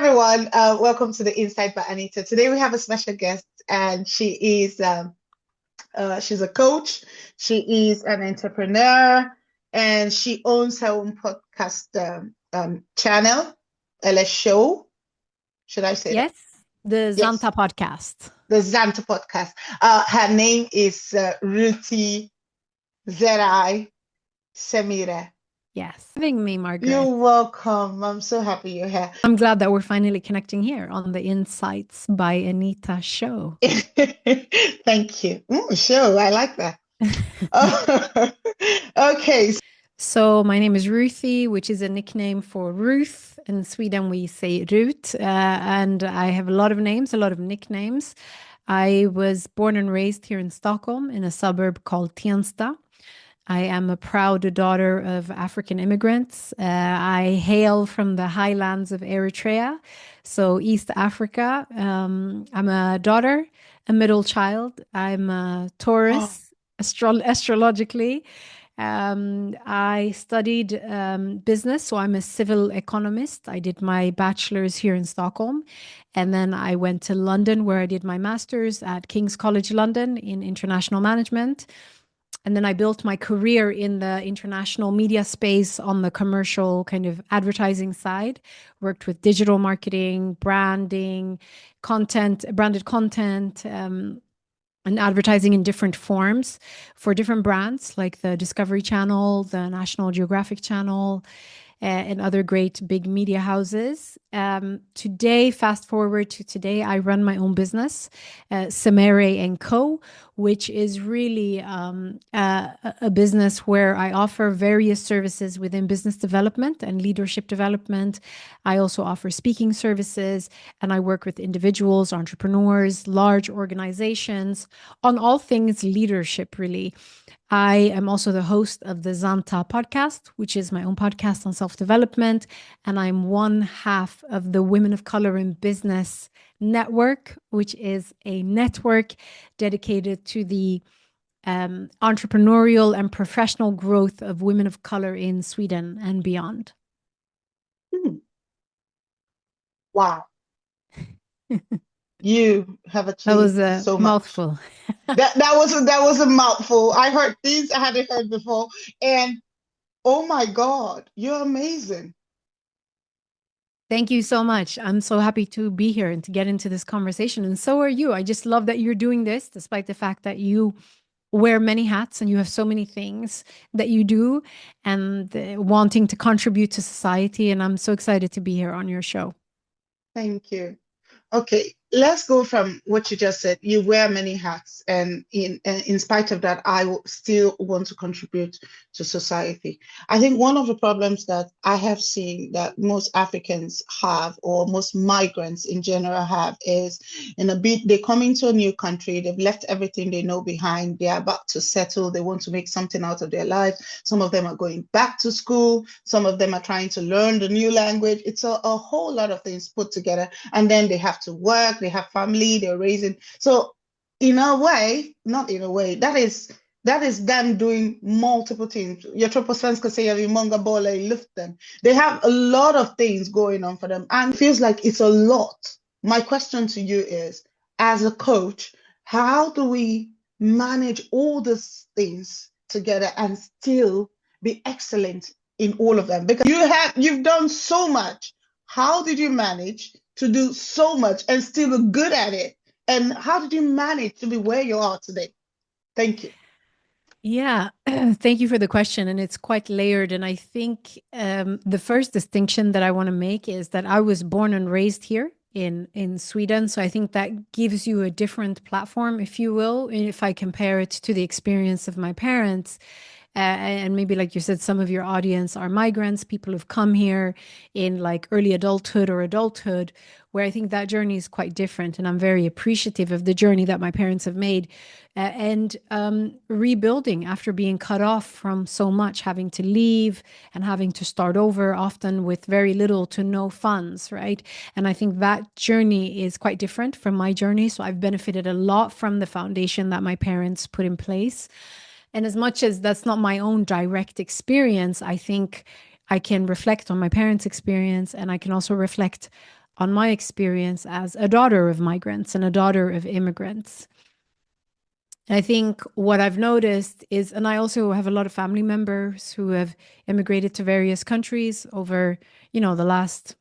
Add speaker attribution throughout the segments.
Speaker 1: everyone. Welcome to the Inside by Anita. Today we have a special guest, and she's a coach. She is an entrepreneur, and she owns her own podcast channel, LS Show. Should I say that?
Speaker 2: Yes, the
Speaker 1: Yes,
Speaker 2: Zanta podcast.
Speaker 1: the Zanta podcast. Her name is Ruthie Zerai Semire.
Speaker 2: Yes, having me, Margaret.
Speaker 1: You're welcome. I'm so happy you're here.
Speaker 2: I'm glad that we're finally connecting here on the Insights by Anita show.
Speaker 1: Thank you. Show, I like that. Okay.
Speaker 2: So my name is Ruthie, which is a nickname for Ruth. In Sweden, we say Rut, and I have a lot of names, a lot of nicknames. I was born and raised here in Stockholm in a suburb called Tensta. I am a proud daughter of African immigrants. I hail from the highlands of Eritrea, so East Africa. I'm a daughter, a middle child. I'm a Taurus, astrologically. I studied business, so I'm a civil economist. I did my bachelor's here in Stockholm, and then I went to London where I did my master's at King's College London in international management. And then I built my career in the international media space on the commercial kind of advertising side, worked with digital marketing, branding, content, branded content, and advertising in different forms for different brands like the Discovery Channel, the National Geographic Channel, and other great big media houses. Today, fast forward to today, I run my own business, Semere & Co., which is really a business where I offer various services within business development and leadership development. I also offer speaking services, and I work with individuals, entrepreneurs, large organizations on all things leadership, really. I am also the host of the Zanta podcast, which is my own podcast on self-development. And I'm one half of the Women of Color in Business Network, which is a network dedicated to the entrepreneurial and professional growth of women of color in Sweden and beyond.
Speaker 1: Wow. You have achieved
Speaker 2: That was a
Speaker 1: so
Speaker 2: mouthful.
Speaker 1: That was a mouthful. I heard things I hadn't heard before, and oh my God, you're amazing.
Speaker 2: Thank you so much. I'm so happy to be here and to get into this conversation. And so are you. I just love that you're doing this, despite the fact that you wear many hats and you have so many things that you do and wanting to contribute to society. And I'm so excited to be here on your show.
Speaker 1: Thank you. Okay, let's go from what you just said. You wear many hats, and in spite of that, I still want to contribute to society. I think one of the problems that I have seen that most Africans have, or most migrants in general have, is they come into a new country, they've left everything they know behind, they're about to settle, they want to make something out of their life. Some of them are going back to school, some of them are trying to learn the new language. It's a whole lot of things put together, and then they have to work, they have family, they're raising. So in a way, not in a way, that is them doing multiple things. Jag tror på svenska säger vi många bollar i luften. They have a lot of things going on for them, and it feels like it's a lot. My question to you is, as a coach, how do we manage all these things together and still be excellent in all of them? Because you've done so much. How did you manage to do so much and still be good at it? And how did you manage to be where you are today? Thank you.
Speaker 2: Yeah, thank you for the question. And it's quite layered. And I think the first distinction that I want to make is that I was born and raised here in Sweden. So I think that gives you a different platform, if you will, if I compare it to the experience of my parents. And maybe, like you said, some of your audience are migrants, people who've come here in like early adulthood or adulthood, where I think that journey is quite different. And I'm very appreciative of the journey that my parents have made and rebuilding after being cut off from so much, having to leave and having to start over, often with very little to no funds, right? And I think that journey is quite different from my journey. So I've benefited a lot from the foundation that my parents put in place. And as much as that's not my own direct experience, I think I can reflect on my parents' experience, and I can also reflect on my experience as a daughter of migrants and a daughter of immigrants. I think what I've noticed is, and I also have a lot of family members who have immigrated to various countries over, the last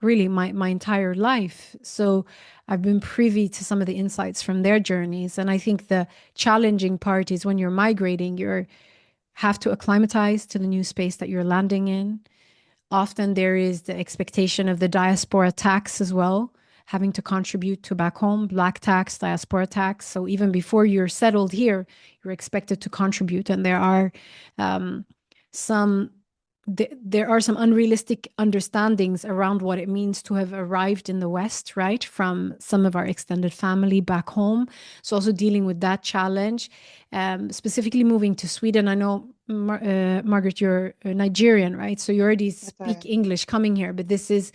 Speaker 2: really my entire life. So I've been privy to some of the insights from their journeys. And I think the challenging part is when you're migrating, you have to acclimatize to the new space that you're landing in. Often there is the expectation of the diaspora tax as well, having to contribute to back home, black tax, diaspora tax. So even before you're settled here, you're expected to contribute. And um, some there are some unrealistic understandings around what it means to have arrived in the West, right? From some of our extended family back home. So also dealing with that challenge, specifically moving to Sweden. I know, Margaret, you're Nigerian, right? So you already
Speaker 1: Yes, I
Speaker 2: speak
Speaker 1: am.
Speaker 2: English coming here, but this is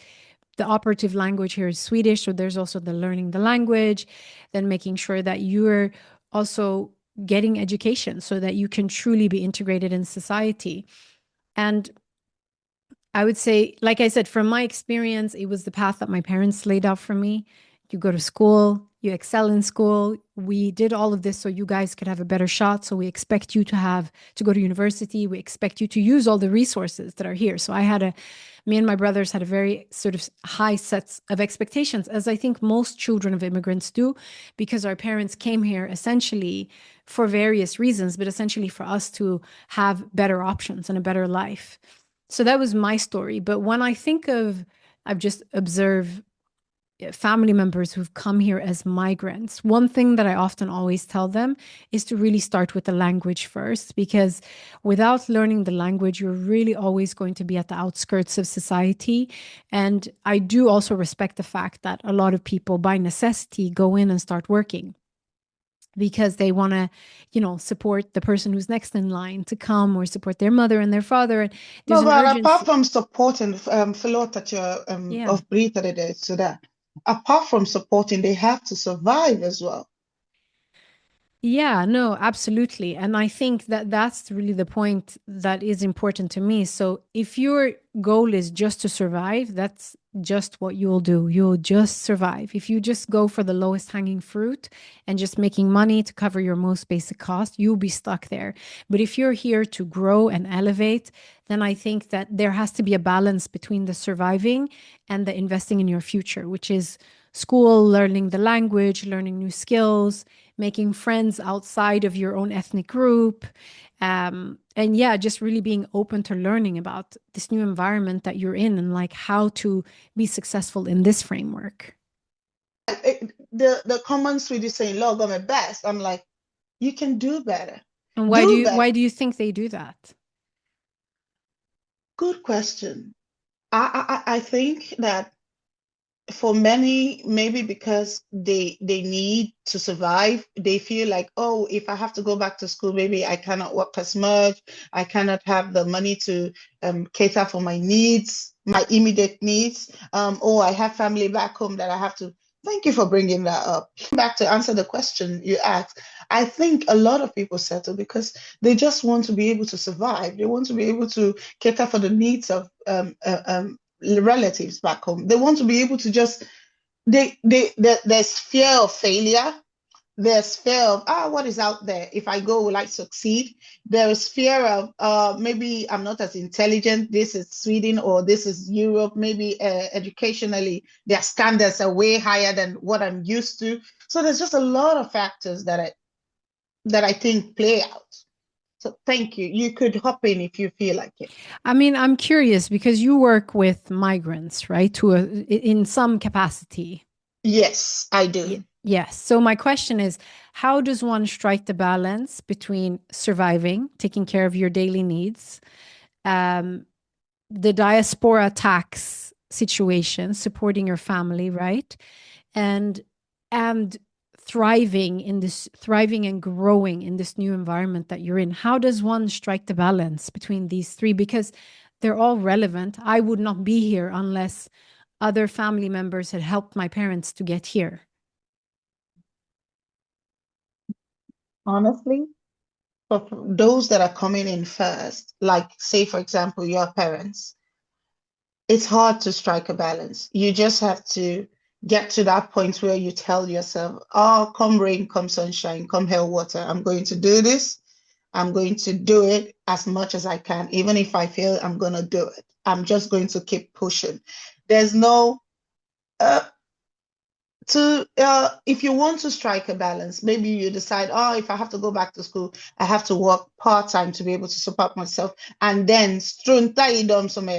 Speaker 2: the operative language here is Swedish. So there's also the learning the language, then making sure that you're also getting education so that you can truly be integrated in society. And I would say, like I said, from my experience, it was the path that my parents laid out for me. You go to school, you excel in school. We did all of this so you guys could have a better shot. So we expect you to go to university. We expect you to use all the resources that are here. So me and my brothers had a very sort of high sets of expectations, as I think most children of immigrants do, because our parents came here essentially for various reasons, but essentially for us to have better options and a better life. So that was my story. But when I think of, I've just observed family members who've come here as migrants, one thing that I often always tell them is to really start with the language first, because without learning the language, you're really always going to be at the outskirts of society. And I do also respect the fact that a lot of people, by necessity, go in and start working because they want to, support the person who's next in line to come, or support their mother and their father. And there's
Speaker 1: No,
Speaker 2: an
Speaker 1: but apart
Speaker 2: urgency.
Speaker 1: from supporting, förlåt att jag
Speaker 2: Yeah.
Speaker 1: avbryter det sådär. Apart from supporting, they have to survive as well.
Speaker 2: Yeah, no, absolutely. And I think that that's really the point that is important to me. So if your goal is just to survive, that's just what you'll do. You'll just survive. If you just go for the lowest hanging fruit and just making money to cover your most basic cost, you'll be stuck there. But if you're here to grow and elevate, then I think that there has to be a balance between the surviving and the investing in your future, which is school, learning the language, learning new skills, making friends outside of your own ethnic group. And yeah, just really being open to learning about this new environment that you're in and like how to be successful in this framework.
Speaker 1: The common Swedish saying, "Lagom är bäst." I'm like, you can do better.
Speaker 2: And
Speaker 1: Do
Speaker 2: why
Speaker 1: better.
Speaker 2: do you think they do that?
Speaker 1: Good question. I think that for many, maybe because they need to survive, they feel like, oh, if I have to go back to school, maybe I cannot work as much. I cannot have the money to cater for my needs, my immediate needs. Or I have family back home that I have to. Thank you for bringing that up. Back to answer the question you asked, I think a lot of people settle because they just want to be able to survive. They want to be able to cater for the needs of relatives back home. They want to be able to just there's fear of failure. There's fear of what is out there. If I go, will I succeed? There is fear of maybe I'm not as intelligent. This is Sweden or this is Europe. Maybe educationally their standards are way higher than what I'm used to. So there's just a lot of factors that I think play out. So thank you. You could hop in if you feel like it.
Speaker 2: I mean, I'm curious because you work with migrants, right? In some capacity.
Speaker 1: Yes, I do.
Speaker 2: Yes. So my question is, how does one strike the balance between surviving, taking care of your daily needs, um, the diaspora tax situation, supporting your family, right? And and thriving and growing in this new environment that you're in. How does one strike the balance between these three? Because they're all relevant. I would not be here unless other family members had helped my parents to get here.
Speaker 1: Honestly, for those that are coming in first, like say for example your parents, it's hard to strike a balance. You just have to get to that point where you tell yourself, oh, come rain, come sunshine, come hell water, I'm going to do this. I'm going to do it as much as I can. Even if I fail, I'm going to do it. I'm just going to keep pushing. There's no, uh, if you want to strike a balance, maybe you decide, oh, if I have to go back to school, I have to work part-time to be able to support myself. And then, strunta idom some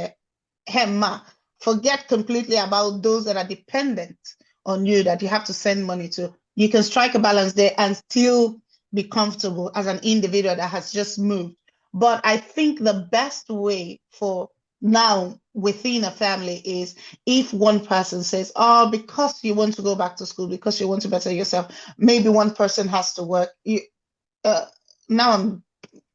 Speaker 1: Hemma, forget completely about those that are dependent on you that you have to send money to. You can strike a balance there and still be comfortable as an individual that has just moved. But I think the best way for now within a family is if one person says, oh, because you want to go back to school, because you want to better yourself, maybe one person has to work. Uh, now I'm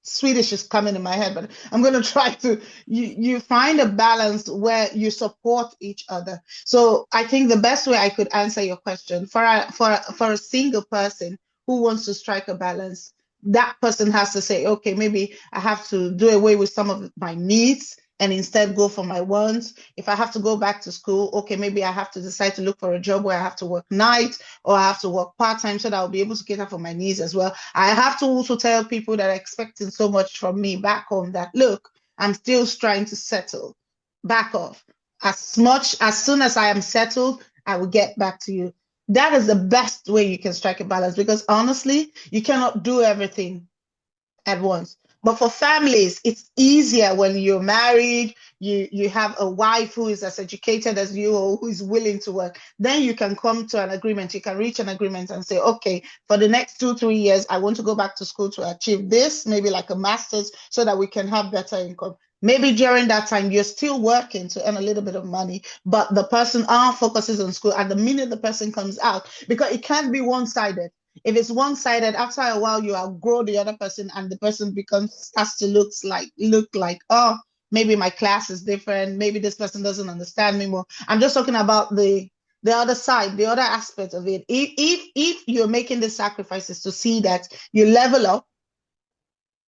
Speaker 1: Swedish is coming in my head, but I'm going to try to you find a balance where you support each other. So I think the best way I could answer your question for a single person who wants to strike a balance, that person has to say, okay, maybe I have to do away with some of my needs and instead go for my wants. If I have to go back to school, okay, maybe I have to decide to look for a job where I have to work nights or I have to work part-time so that I'll be able to cater for my needs as well. I have to also tell people that are expecting so much from me back home that, look, I'm still trying to settle. Back off. As soon as I am settled, I will get back to you. That is the best way you can strike a balance because honestly, you cannot do everything at once. But for families, it's easier when you're married, you have a wife who is as educated as you or who is willing to work. Then you can come to an agreement. You can reach an agreement and say, okay, for the next 2, 3 years, I want to go back to school to achieve this, maybe like a master's, so that we can have better income. Maybe during that time, you're still working to earn a little bit of money, but the person focuses on school. And the minute the person comes out, because it can't be one-sided. If it's one-sided, after a while you outgrow the other person and the person becomes has to look like, oh, maybe my class is different, maybe this person doesn't understand me more. I'm just talking about the other side, the other aspect of it. If you're making the sacrifices to see that you level up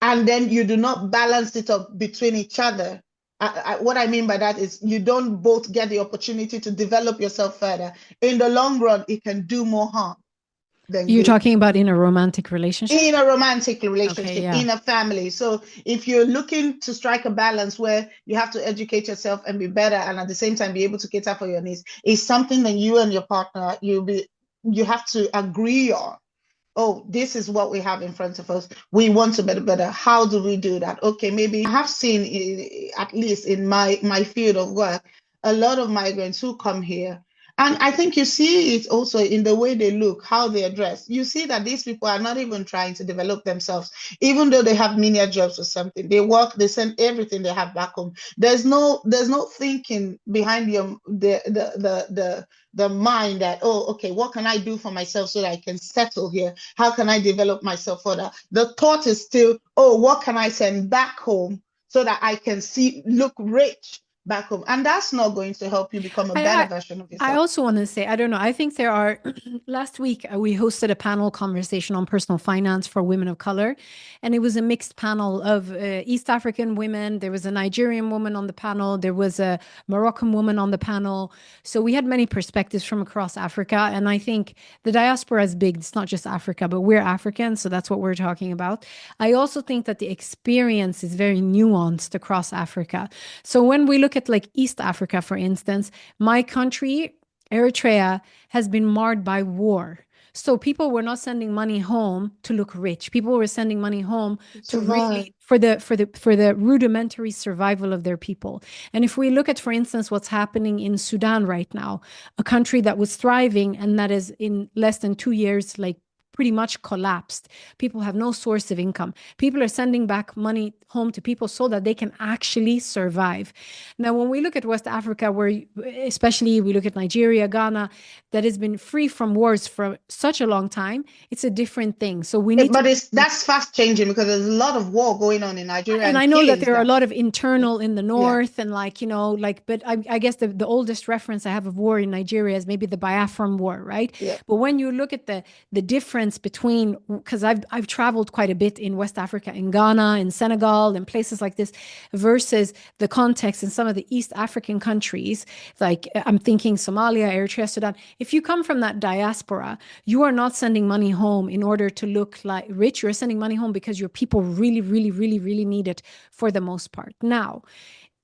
Speaker 1: and then you do not balance it up between each other. What I mean by that is you don't both get the opportunity to develop yourself further. In the long run, it can do more harm than
Speaker 2: You're
Speaker 1: good
Speaker 2: talking about in a romantic relationship?
Speaker 1: in a romantic
Speaker 2: Okay,
Speaker 1: relationship,
Speaker 2: yeah.
Speaker 1: in a family. So if you're looking to strike a balance where you have to educate yourself and be better and at the same time be able to cater for your needs, it's something that you and your partner you have to agree on. Oh, this is what we have in front of us. We want to better. How do we do that? Okay, maybe I have seen, at least in my field of work, a lot of migrants who come here. And I think you see it also in the way they look, how they dress. You see that these people are not even trying to develop themselves, even though they have menial jobs or something. They work, they send everything they have back home. There's no thinking behind the mind that, oh, okay, what can I do for myself so that I can settle here? How can I develop myself further? The thought is still, oh, what can I send back home so that I can look rich back home? And that's not going to help you become a
Speaker 2: I,
Speaker 1: better
Speaker 2: I
Speaker 1: version of
Speaker 2: I
Speaker 1: yourself.
Speaker 2: also want to say, I don't know, I think there are, last week we hosted a panel conversation on personal finance for women of color, and it was a mixed panel of East African women. There was a Nigerian woman on the panel, there was a Moroccan woman on the panel. So we had many perspectives from across Africa, and I think the diaspora is big. It's not just Africa, but we're African, so that's what we're talking about. I also think that the experience is very nuanced across Africa. So when we look at like East Africa, for instance, my country, Eritrea, has been marred by war. So people were not sending money home to look rich. People were sending money home to
Speaker 1: Survive.
Speaker 2: really for the rudimentary survival of their people. And if we look at, for instance, what's happening in Sudan right now, a country that was thriving and that is in less than 2 years, like pretty much collapsed. People have no source of income. People are sending back money home to people so that they can actually survive. Now, when we look at West Africa, where especially we look at Nigeria, Ghana, that has been free from wars for such a long time, it's a different thing. So we need to.
Speaker 1: But that's fast changing because there's a lot of war going on in Nigeria
Speaker 2: And
Speaker 1: and
Speaker 2: I know that
Speaker 1: killings
Speaker 2: there are a
Speaker 1: that,
Speaker 2: lot of internal in the
Speaker 1: yeah,
Speaker 2: north, and like, but I guess the oldest reference I have of war in Nigeria is maybe the Biafran War, right?
Speaker 1: yeah.
Speaker 2: But when you look at the difference difference between, because I've traveled quite a bit in West Africa, in Ghana, in Senegal, and places like this, versus the context in some of the East African countries, like I'm thinking Somalia, Eritrea, Sudan. If you come from that diaspora, you are not sending money home in order to look like rich. You're sending money home because your people really, really, really, really need it for the most part. Now,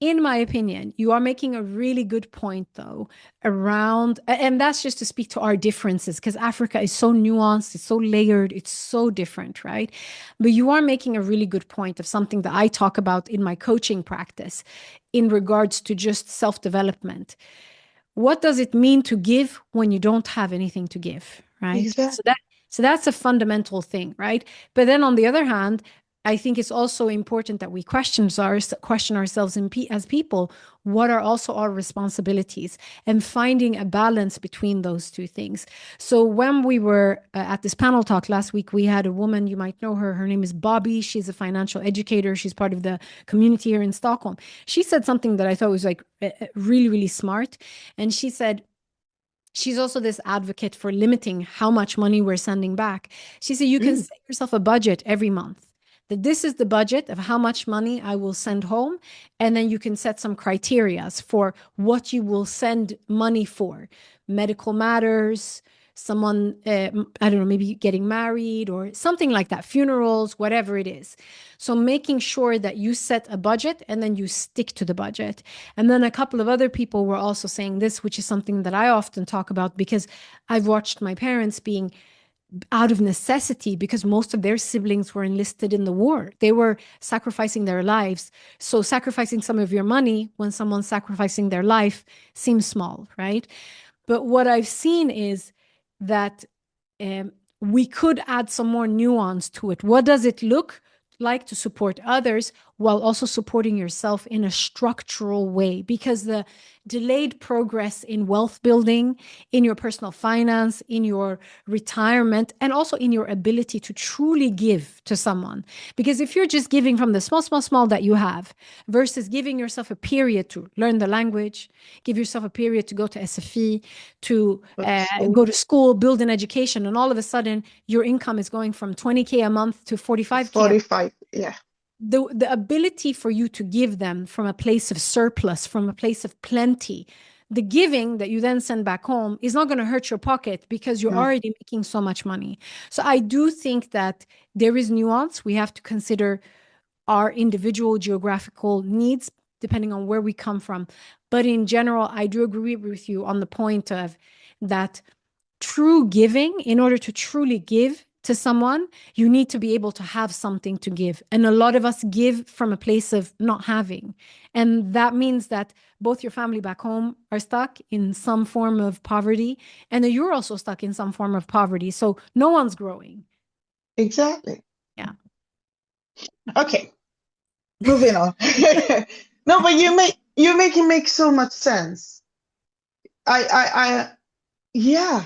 Speaker 2: in my opinion, you are making a really good point, though, around, and that's just to speak to our differences, because Africa is so nuanced, it's so layered, it's so different, right? But you are making a really good point of something that I talk about in my coaching practice in regards to just self development. What does it mean to give when you don't have anything to give, right?
Speaker 1: Exactly.
Speaker 2: So that's a fundamental thing, right? But then on the other hand, I think it's also important that we question ourselves as people. What are also our responsibilities, and finding a balance between those two things. So when we were at this panel talk last week, we had a woman, you might know her. Her name is Bobby. She's a financial educator. She's part of the community here in Stockholm. She said something that I thought was like really, really smart. And she said, she's also this advocate for limiting how much money we're sending back. She said, you can
Speaker 1: Mm,
Speaker 2: set yourself a budget every month, that this is the budget of how much money I will send home. And then you can set some criterias for what you will send money for: medical matters, someone, I don't know, maybe getting married or something like that, funerals, whatever it is. So making sure that you set a budget and then you stick to the budget. And then a couple of other people were also saying this, which is something that I often talk about because I've watched my parents being out of necessity, because most of their siblings were enlisted in the war. They were sacrificing their lives. So sacrificing some of your money when someone's sacrificing their life seems small, right? But what I've seen is that um, we could add some more nuance to it. What does it look like to support others while also supporting yourself in a structural way? Because the delayed progress in wealth building, in your personal finance, in your retirement, and also in your ability to truly give to someone. Because if you're just giving from the small, small, small that you have versus giving yourself a period to learn the language, give yourself a period to go to SFE, to
Speaker 1: go to school.
Speaker 2: go to school, build an education, and all of a sudden your income is going from 20K a month to 45K.
Speaker 1: 45. Yeah.
Speaker 2: The ability for you to give them from a place of surplus, from a place of plenty, the giving that you then send back home is not going to hurt your pocket because you're
Speaker 1: No.
Speaker 2: already making so much money. So I do think that there is nuance. We have to consider our individual geographical needs depending on where we come from. But in general, I do agree with you on the point of that true giving. In order to truly give to someone, you need to be able to have something to give. And a lot of us give from a place of not having. And that means that both your family back home are stuck in some form of poverty, and that you're also stuck in some form of poverty. So no one's growing.
Speaker 1: Exactly.
Speaker 2: Yeah.
Speaker 1: Okay. Moving on. No, but you make it make so much sense. I yeah.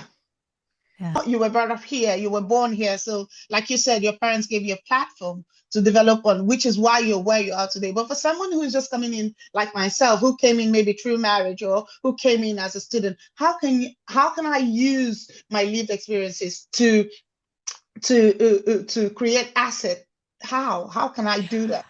Speaker 2: Yeah.
Speaker 1: You were brought up here, you were born here. So, like you said, your parents gave you a platform to develop on, which is why you're where you are today. But for someone who is just coming in, like myself, who came in maybe through marriage or who came in as a student, how can I use my lived experiences to create asset? How can I do that?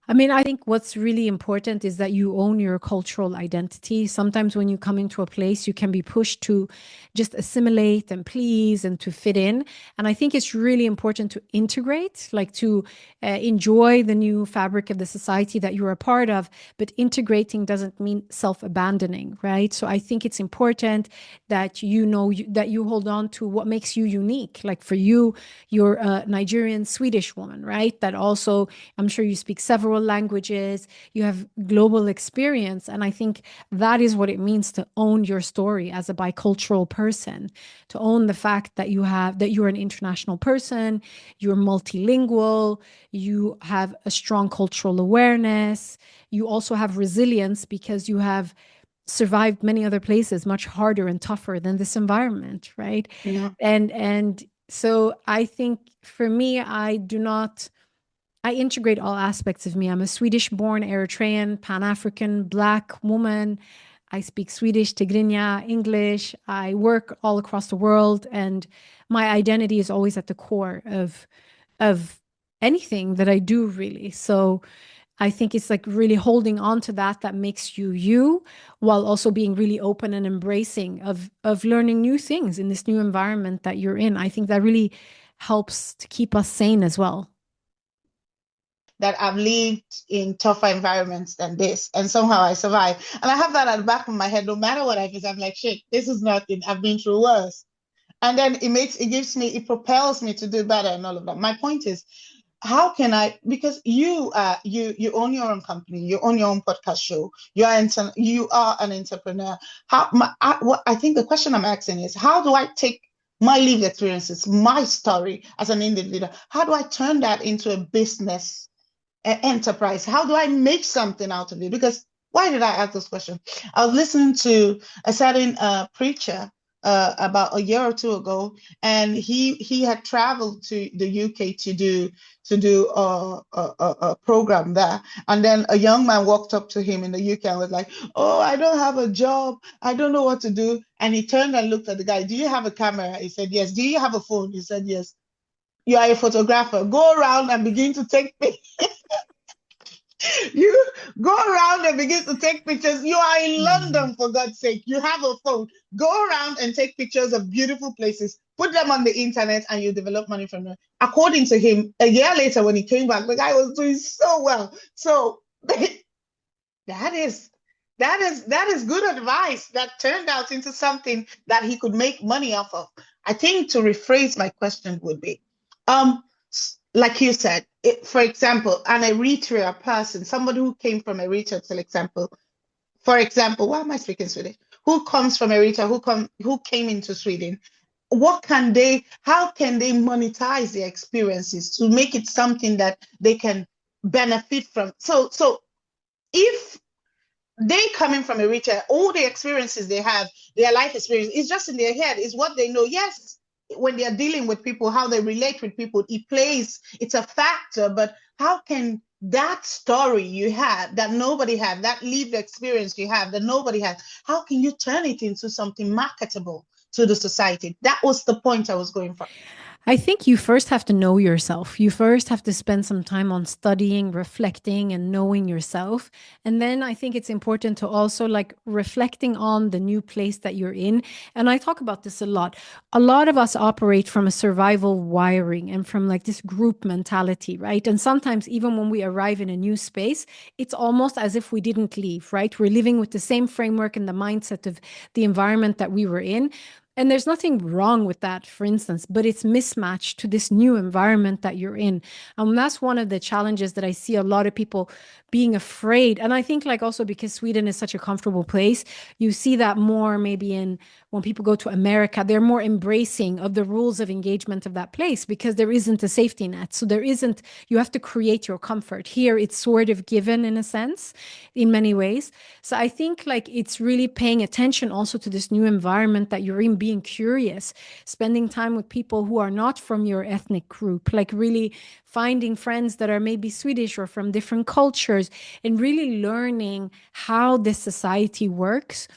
Speaker 2: I mean, I think what's really important is that you own your cultural identity. Sometimes when you come into a place, you can be pushed to just assimilate and please and to fit in. And I think it's really important to integrate, like to enjoy the new fabric of the society that you're a part of. But integrating doesn't mean self-abandoning, right? So I think it's important that that you hold on to what makes you unique. Like for you, you're a Nigerian Swedish woman, right? That also, I'm sure you speak several languages, you have global experience. And I think that is what it means to own your story as a bicultural person, to own the fact that you're an international person, you're multilingual, you have a strong cultural awareness, you also have resilience because you have survived many other places much harder and tougher than this environment, right?
Speaker 1: Yeah.
Speaker 2: And so I think for me, I integrate all aspects of me. I'm a Swedish born Eritrean, Pan African, Black woman. I speak Swedish, Tigrinya, English. I work all across the world, and my identity is always at the core of anything that I do, really. So I think it's like really holding on to that that makes you you, while also being really open and embracing of learning new things in this new environment that you're in. I think that really helps to keep us sane as well.
Speaker 1: That I've lived in tougher environments than this, and somehow I survive. And I have that at the back of my head. No matter what I face, I'm like, shit, this is nothing. I've been through worse. And then it propels me to do better and all of that. My point is, how can I? Because you own your own company, you own your own podcast show, you are an entrepreneur. What I think the question I'm asking is, how do I take my lived experiences, my story as an individual, how do I turn that into a business enterprise? How do I make something out of it? Because why did I ask this question? I was listening to a certain preacher about a year or two ago, and he had traveled to the UK to do a program there. And then a young man walked up to him in the UK and was like, "Oh, I don't have a job. I don't know what to do." And he turned and looked at the guy. "Do you have a camera?" He said, "Yes." "Do you have a phone?" He said, "Yes." "You are a photographer. Go around and begin to take pictures." You go around and begin to take pictures. You are in
Speaker 2: Mhm.
Speaker 1: London, for God's sake. You have a phone. Go around and take pictures of beautiful places, put them on the internet, and you develop money from them. According to him, a year later, when he came back, the guy was doing so well. So that is that is good advice that turned out into something that he could make money off of. I think to rephrase my question would be, um, like you said, for example, an Eritrea person, somebody who came from Eritrea, for example, why am I speaking Swedish? Who comes from Eritrea, who came into Sweden? How can they monetize their experiences to make it something that they can benefit from? So if they coming from Eritrea, all the experiences they have, their life experience, is just in their head, is what they know. Yes, when they're dealing with people, how they relate with people, it's a factor, but how can that story you have that nobody had, that lived experience you have that nobody had, how can you turn it into something marketable to the society? That was the point I was going for.
Speaker 2: I think you first have to know yourself. You first have to spend some time on studying, reflecting, and knowing yourself. And then I think it's important to also like reflecting on the new place that you're in. And I talk about this a lot. A lot of us operate from a survival wiring and from like this group mentality, right? And sometimes even when we arrive in a new space, it's almost as if we didn't leave, right? We're living with the same framework and the mindset of the environment that we were in. And there's nothing wrong with that, for instance, but it's mismatched to this new environment that you're in. And that's one of the challenges that I see a lot of people being afraid. And I think, like, also because Sweden is such a comfortable place, you see that more maybe in when people go to America, they're more embracing of the rules of engagement of that place because there isn't a safety net. So there isn't, you have to create your comfort. Here, it's sort of given in a sense, in many ways. So I think like it's really paying attention also to this new environment that you're in, being curious, spending time with people who are not from your ethnic group, like really finding friends that are maybe Swedish or from different cultures and really learning how this society works.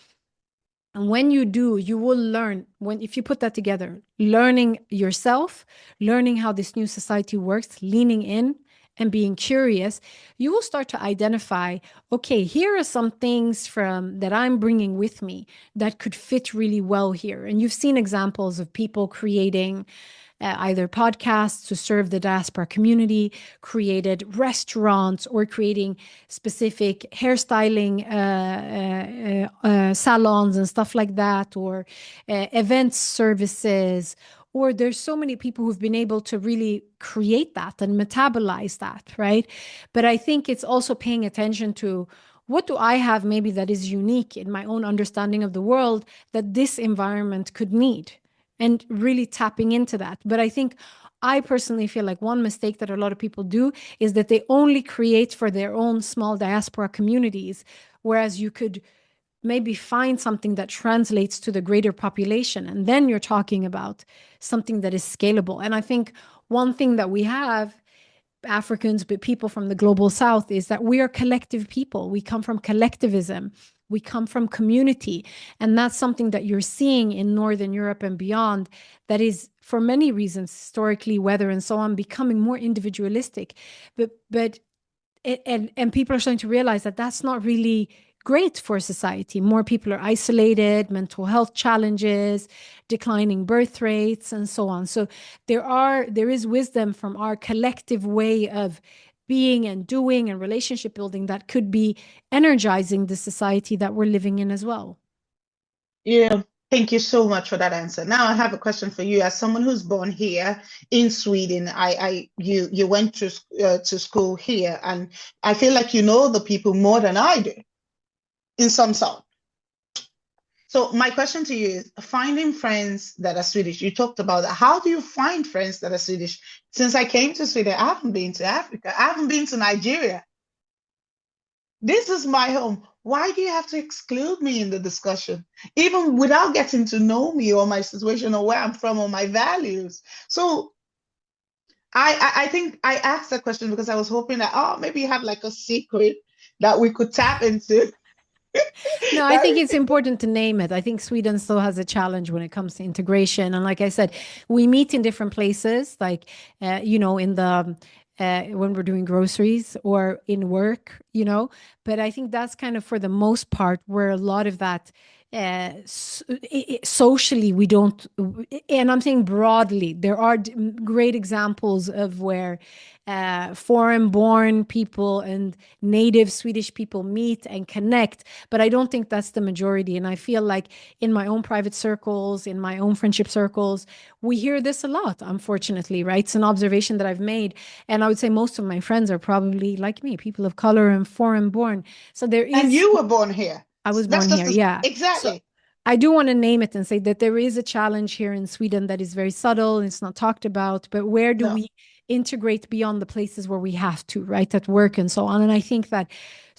Speaker 2: And when you do, you will learn when, if you put that together, learning yourself, learning how this new society works, leaning in and being curious, you will start to identify, okay, here are some things from that I'm bringing with me that could fit really well here. And you've seen examples of people creating either podcasts to serve the diaspora community, created restaurants, or creating specific hairstyling salons and stuff like that, or event services. Or there's so many people who've been able to really create that and metabolize that, right? But I think it's also paying attention to what do I have maybe that is unique in my own understanding of the world that this environment could need, and really tapping into that. But I think I personally feel like one mistake that a lot of people do is that they only create for their own small diaspora communities, whereas you could maybe find something that translates to the greater population. And then you're talking about something that is scalable. And I think one thing that we have, Africans, but people from the global south, is that we are collective people. We come from collectivism. We come from community. And that's something that you're seeing in Northern Europe and beyond, that is, for many reasons, historically, weather and so on, becoming more individualistic. But and people are starting to realize that that's not really great for society. More people are isolated, mental health challenges, declining birth rates, and so on. So there is wisdom from our collective way of being and doing and relationship building that could be energizing the society that we're living in as well.
Speaker 1: Yeah, thank you so much for that answer. Now I have a question for you. As someone who's born here in Sweden, you went to school here, and I feel like you know the people more than I do in some sort. So my question to you is finding friends that are Swedish. You talked about that. How do you find friends that are Swedish? Since I came to Sweden, I haven't been to Africa. I haven't been to Nigeria. This is my home. Why do you have to exclude me in the discussion, even without getting to know me or my situation or where I'm from or my values? So I think I asked that question because I was hoping that, oh, maybe you have like a secret that we could tap into.
Speaker 2: No, I think
Speaker 1: That
Speaker 2: it's important to name it. I think Sweden still has a challenge when it comes to integration. And like I said, we meet in different places, like, in the, when we're doing groceries or in work, but I think that's kind of for the most part where a lot of that socially we don't, and I'm saying broadly, there are great examples of where foreign born people and native Swedish people meet and connect, but I don't think that's the majority. And I feel like in my own private circles, in my own friendship circles, we hear this a lot, unfortunately, right? It's an observation that I've made. And I would say most of my friends are probably like me, people of color and foreign born. So there
Speaker 1: and
Speaker 2: is,
Speaker 1: you were born here.
Speaker 2: I was
Speaker 1: That's
Speaker 2: born
Speaker 1: just
Speaker 2: here, yeah. So
Speaker 1: exactly.
Speaker 2: I do want to name it and say that there is a challenge here in Sweden that is very subtle and it's not talked about, but where do
Speaker 1: No.
Speaker 2: we integrate beyond the places where we have to, right? At work and so on. And I think that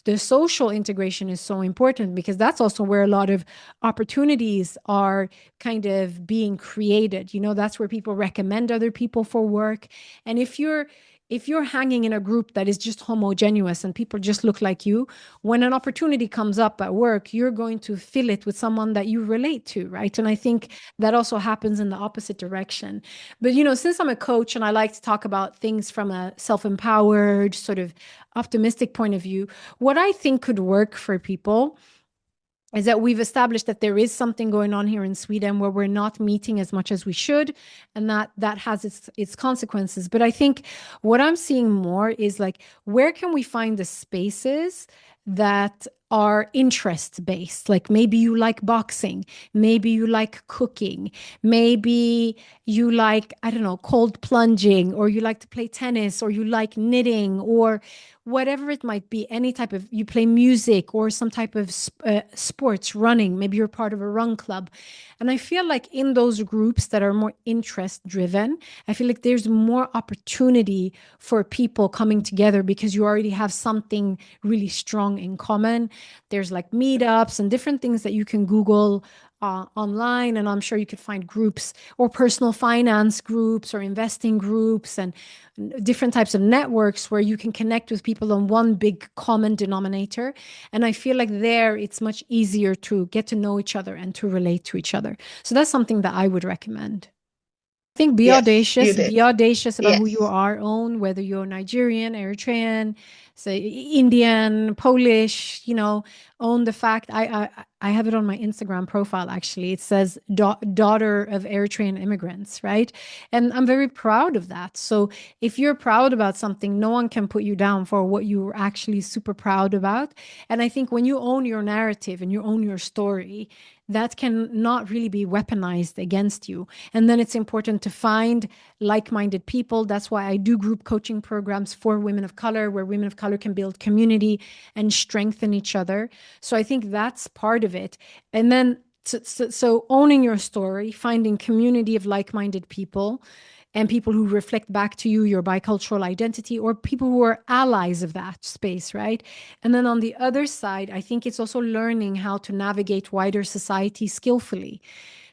Speaker 2: the social integration is so important because that's also where a lot of opportunities are kind of being created. That's where people recommend other people for work. And if you're hanging in a group that is just homogeneous and people just look like you, when an opportunity comes up at work, you're going to fill it with someone that you relate to, right? And I think that also happens in the opposite direction. But, since I'm a coach and I like to talk about things from a self-empowered, sort of optimistic point of view, what I think could work for people is that we've established that there is something going on here in Sweden where we're not meeting as much as we should, and that has its consequences. But I think what I'm seeing more is like, where can we find the spaces that are interest based? Like maybe you like boxing, maybe you like cooking, maybe you like, I don't know, cold plunging, or you like to play tennis, or you like knitting, or whatever it might be, any type of, you play music or some type of sports, running, maybe you're part of a run club. And I feel like in those groups that are more interest driven, I feel like there's more opportunity for people coming together because you already have something really strong in common. There's like meetups and different things that you can Google online, and I'm sure you could find groups or personal finance groups or investing groups and different types of networks where you can connect with people on one big common denominator. And I feel like there it's much easier to get to know each other and to relate to each other. So that's something that I would recommend. I think
Speaker 1: Yes, you did.
Speaker 2: be audacious about who you
Speaker 1: Yes.
Speaker 2: are, own, whether you're Nigerian, Eritrean, say Indian, Polish, own the fact. I have it on my Instagram profile, actually. It says daughter of Eritrean immigrants, right? And I'm very proud of that. So if you're proud about something, no one can put you down for what you're actually super proud about. And I think when you own your narrative and you own your story, that can not really be weaponized against you. And then it's important to find like-minded people. That's why I do group coaching programs for women of color, where women of color can build community and strengthen each other. So I think that's part of it. And then so owning your story, finding community of like-minded people and people who reflect back to you your bicultural identity, or people who are allies of that space, right? And then on the other side, I think it's also learning how to navigate wider society skillfully.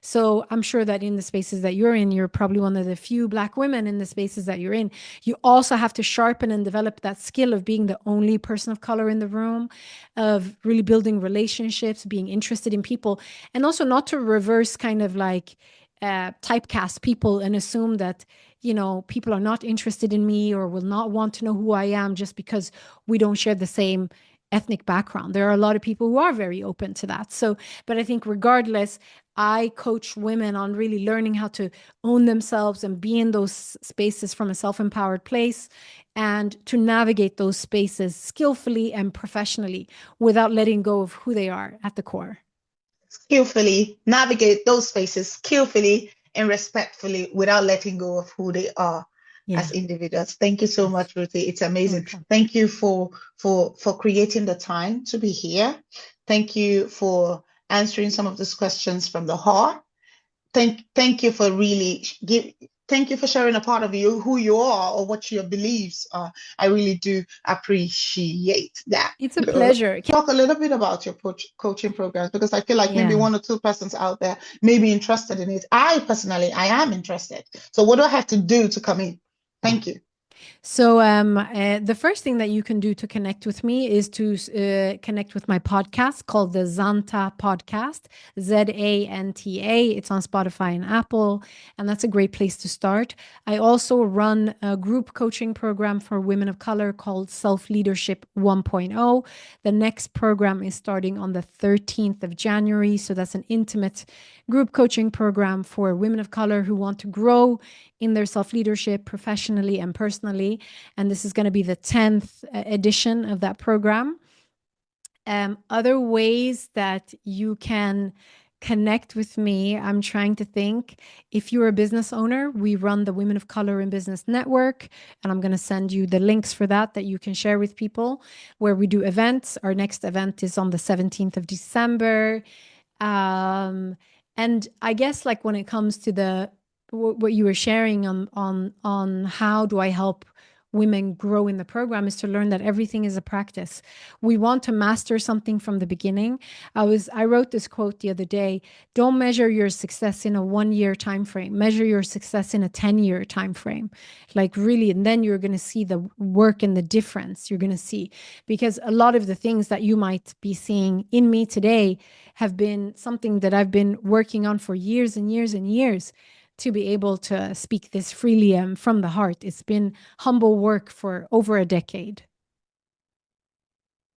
Speaker 2: So I'm sure that in the spaces that you're in, you're probably one of the few Black women in the spaces that you're in. You also have to sharpen and develop that skill of being the only person of color in the room, of really building relationships, being interested in people, and also not to reverse kind of like typecast people and assume that, people are not interested in me or will not want to know who I am just because we don't share the same ethnic background. There are a lot of people who are very open to that. So, but I think regardless, I coach women on really learning how to own themselves and be in those spaces from a self-empowered place, and to navigate those spaces skillfully and professionally without letting go of who they are at the core.
Speaker 1: Skillfully navigate those spaces skillfully and respectfully without letting go of who they are
Speaker 2: Yeah.
Speaker 1: as individuals. Thank you so
Speaker 2: Yes.
Speaker 1: much, Ruthie. It's amazing.
Speaker 2: Welcome.
Speaker 1: Thank you for creating the time to be here. Thank you for answering some of these questions from the heart. Thank you for really give thank you for sharing a part of you, who you are or what your beliefs are. I really do appreciate that.
Speaker 2: It's a pleasure.
Speaker 1: Talk a little bit about your coaching programs, because I feel like maybe
Speaker 2: Yeah.
Speaker 1: one or two persons out there may be interested in it. I personally, I am interested. So what do I have to do to come in? Thank you.
Speaker 2: So, the first thing that you can do to connect with me is to connect with my podcast called the Zanta Podcast, Zanta. It's on Spotify and Apple, and that's a great place to start. I also run a group coaching program for women of color called Self Leadership 1.0. The next program is starting on the 13th of January. So, that's an intimate group coaching program for women of color who want to grow in their self leadership professionally and personally. And this is going to be the 10th edition of that program. Other ways that you can connect with me, I'm trying to think. If you're a business owner, we run the Women of Color in Business Network, and I'm going to send you the links for that you can share with people, where we do events. Our next event is on the 17th of December. And I guess, like, when it comes to what you were sharing on how do I help women grow in the program, is to learn that everything is a practice. We want to master something from the beginning. I wrote this quote the other day: don't measure your success in a 1 year time frame, measure your success in a 10-year time frame. Like, really, and then you're going to see the work and the difference you're going to see. Because a lot of the things that you might be seeing in me today have been something that I've been working on for years and years and years, to be able to speak this freely from the heart. It's been humble work for over a decade.